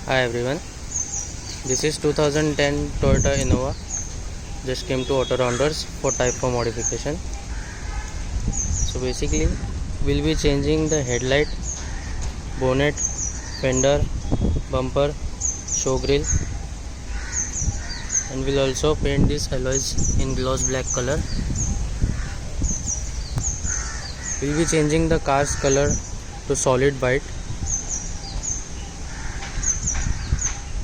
Hi everyone, this is 2010 Toyota Innova. Just came to Auto Rounders for Type 4 modification. So basically, we'll be changing the headlight, bonnet, fender, bumper, show grill, and we'll also paint these alloys in gloss black color. We'll be changing the car's color to solid white.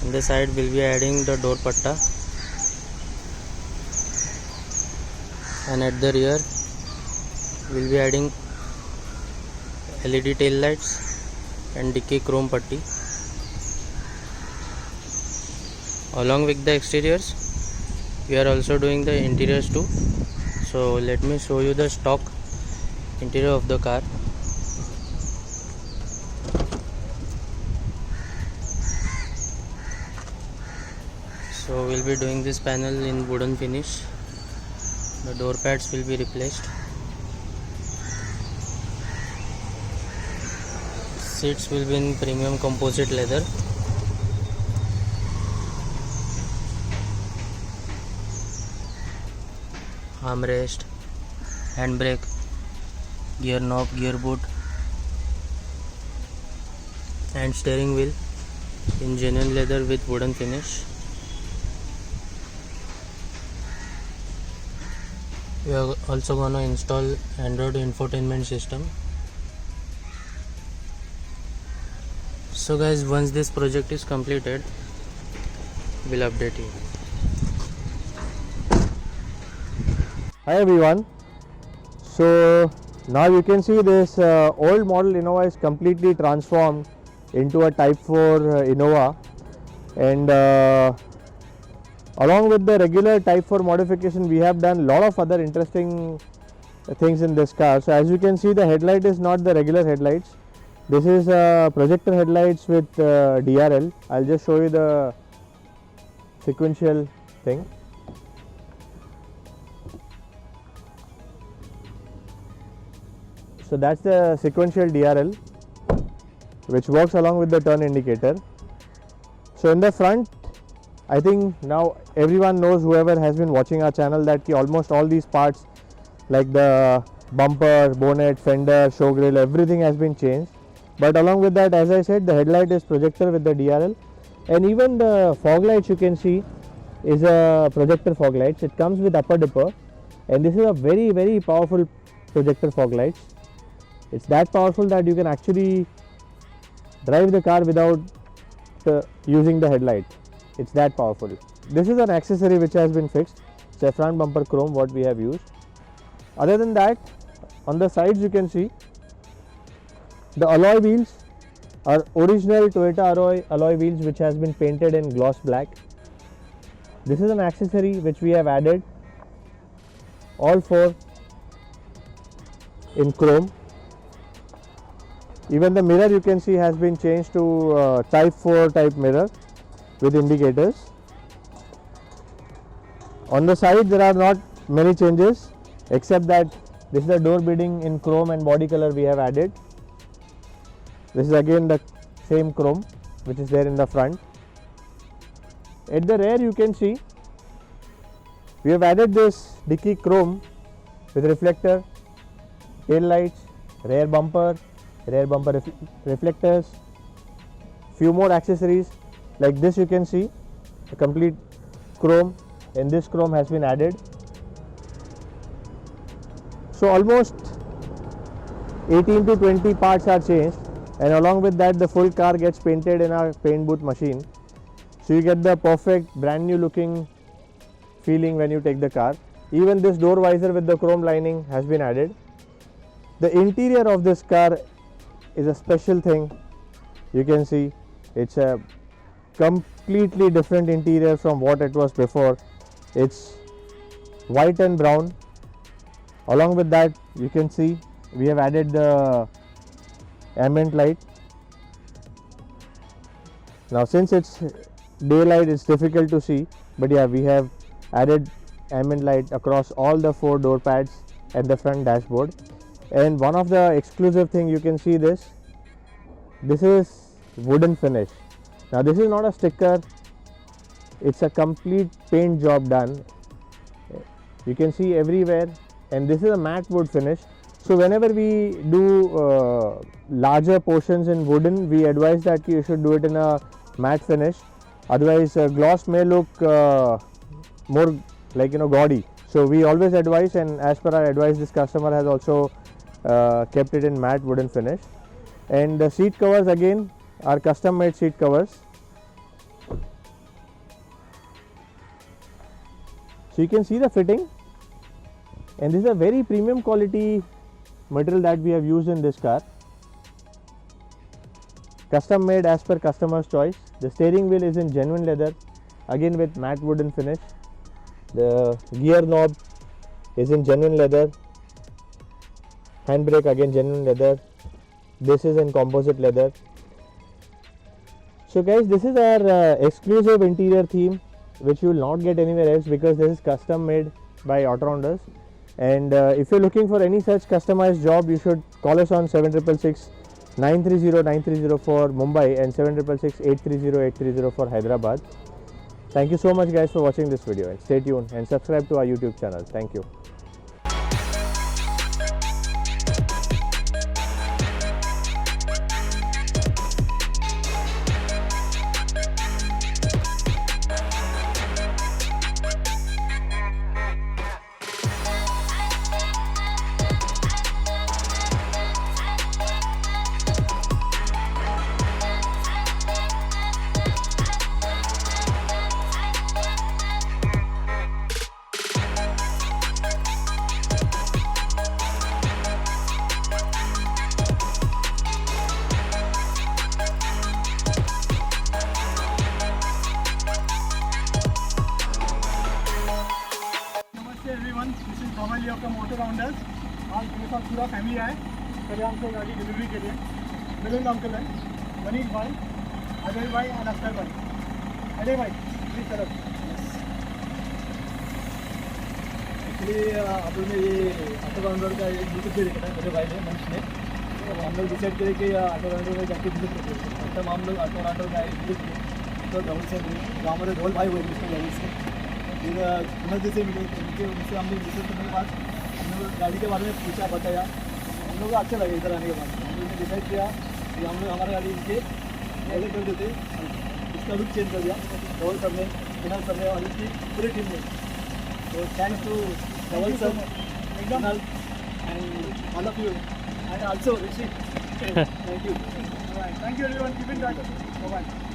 On the side we'll be adding the door patta, and at the rear we'll be adding LED tail lights and dicky chrome putty. Along with the exteriors we are also doing the interiors too. So let me show you the stock interior of the car. So we'll be doing this panel in wooden finish. The door pads will be replaced. Seats will be in premium composite leather. Armrest, handbrake, gear knob, gear boot, and steering wheel in genuine leather with wooden finish. We are also going to install Android infotainment system. So guys, once this project is completed, we'll update you. Hi everyone. So now you can see this old model Innova is completely transformed into a Type 4 Innova, and along with the regular Type 4 modification, we have done a lot of other interesting things in this car. So as you can see, the headlight is not the regular headlights. This is projector headlights with DRL. I'll just show you the sequential thing. So that's the sequential DRL, which works along with the turn indicator. So in the front, I think now everyone knows, whoever has been watching our channel, that almost all these parts like the bumper, bonnet, fender, show grill, everything has been changed. But along with that, as I said, the headlight is projector with the DRL, and even the fog lights you can see is a projector fog lights. It comes with upper dipper, and this is a very powerful projector fog lights. It's that powerful that you can actually drive the car without using the headlight. It's that powerful. This is an accessory which has been fixed. It's a front bumper chrome what we have used. Other than that, on the sides you can see the alloy wheels are original Toyota alloy wheels which has been painted in gloss black. This is an accessory which we have added, all four in chrome. Even the mirror you can see has been changed to Type 4 type mirror with indicators. On the side there are not many changes, except that this is the door beading in chrome and body color we have added. This is again the same chrome which is there in the front. At the rear you can see we have added this dicky chrome with reflector, tail lights, rear bumper reflectors, few more accessories like this. You can see a complete chrome, and this chrome has been added. So almost 18 to 20 parts are changed, and along with that the full car gets painted in our paint booth machine. So you get the perfect brand new looking feeling when you take the car. Even this door visor with the chrome lining has been added. The interior of this car is a special thing. You can see it's a completely different interior from what it was before. It's white and brown. Along with that, you can see we have added the ambient light. Now since it's daylight, it's difficult to see, but yeah, we have added ambient light across all the four door pads and the front dashboard. And one of the exclusive thing, you can see this is wooden finish. Now this is not a sticker, it's a complete paint job done. You can see everywhere, and this is a matte wood finish. So whenever we do larger portions in wooden, we advise that you should do it in a matte finish. Otherwise, gloss may look more like gaudy. So we always advise, and as per our advice, this customer has also kept it in matte wooden finish. And the seat covers again are custom made seat covers. So you can see the fitting, and this is a very premium quality material that we have used in this car. Custom made as per customer's choice. The steering wheel is in genuine leather, again with matte wooden finish. The gear knob is in genuine leather. Handbrake again genuine leather. This is in composite leather. So guys, this is our exclusive interior theme, which you will not get anywhere else, because this is custom made by Autorounders. And if you're looking for any such customized job, you should call us on 7666 930 9304 for Mumbai and 7666 830 830 for Hyderabad. Thank you so much guys for watching this video, and stay tuned and subscribe to our YouTube channel. Thank you. Everyone, this is normally आपका ऑटोराउंडर्स. आज मेरे साथ पूरा family आए कल हमको गाड़ी delivery के लिए. मिलन अंकल है, मनीष भाई, अजय भाई और अख्तर भाई. अजय भाई प्लीज चलो. एक्चुअली आप लोग ने ये ऑटोराउंडर का एक यूट्यूब पे देखा था मेरे भाई ने, मनीष ने. तो हम लोग डिसाइड करें कि ऑटोराउंडर में जाके विजिट करते हैं. तब हम लोग ऑटोराउंडर का विजिट किए. तो गाँव से गाँव में ढोल भाई हुए उसमें गाँव से फिर उन्होंने से मिले. उनसे हम लोग डिसाइड करने के बाद हम लोग गाड़ी के बारे में पूछा, बताया. हम लोग को अच्छा लगा इधर आने के बाद. हम लोग ने डिसाइड किया कि हम लोग हमारा गाड़ी इनके अलग कर देते. इसका लुक चेंज कर दिया ढोल सब ने, फिनल सब ने और इसकी पूरी टीम ने. So thanks to Dhaval sir, Kunal, and all of you, and also Rishi. Thank you. Thank you everyone. Keep in touch. Bye bye.